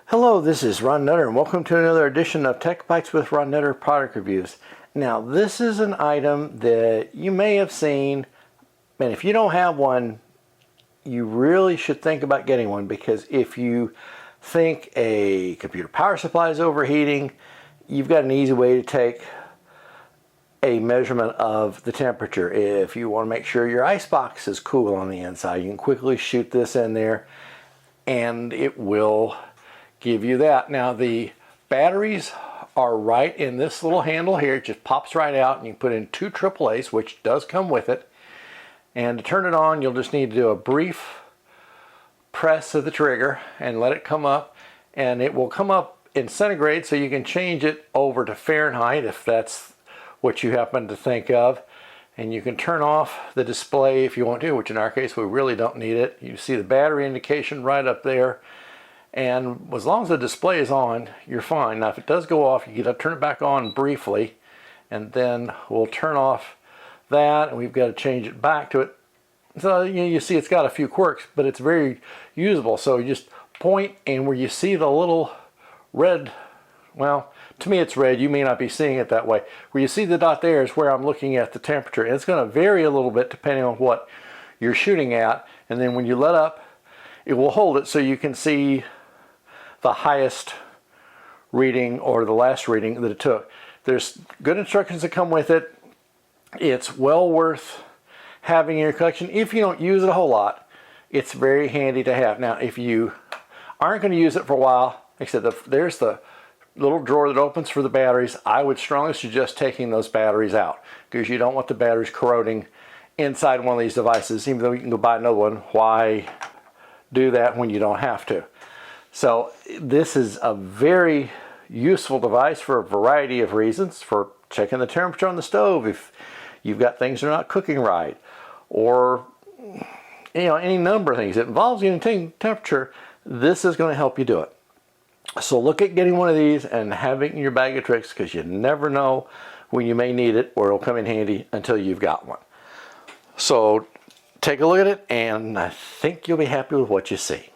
Hello, this is Ron Nutter and welcome to another edition of Tech Bites with Ron Nutter product reviews. Now this is an item that you may have seen, and if you don't have one, you really should think about getting one, because if you think a computer power supply is overheating, you've got an easy way to take a measurement of the temperature. If you want to make sure your icebox is cool on the inside, you can quickly shoot this in there and it will give you that. Now the batteries are right in this little handle here. It just pops right out and you put in 2 AAAs, which does come with it. And to turn it on, you'll just need to do a brief press of the trigger and let it come up, and it will come up in centigrade, so you can change it over to Fahrenheit if that's what you happen to think of. And you can turn off the display if you want to, which in our case we really don't need it. You see the battery indication right up there. And as long as the display is on, you're fine. Now if it does go off, you got to turn it back on briefly, and then we'll turn off that, and we've got to change it back to it. So you see it's got a few quirks, but it's very usable. So you just point, and where you see the little red, well, to me it's red, you may not be seeing it that way. Where you see the dot there is where I'm looking at the temperature. And it's going to vary a little bit depending on what you're shooting at. And then when you let up, it will hold it so you can see the highest reading or the last reading that it took. There's good instructions that come with it. It's well worth having in your collection. If you don't use it a whole lot, it's very handy to have. Now if you aren't going to use it for a while, like I said, there's the little drawer that opens for the batteries. I would strongly suggest taking those batteries out, because you don't want the batteries corroding inside one of these devices. Even though you can go buy another one, why do that when you don't have to? So this is a very useful device for a variety of reasons. For checking the temperature on the stove if you've got things that are not cooking right, or any number of things. It involves getting temperature. This is going to help you do it. So look at getting one of these and having it in your bag of tricks, because you never know when you may need it, or it'll come in handy until you've got one. So take a look at it, and I think you'll be happy with what you see.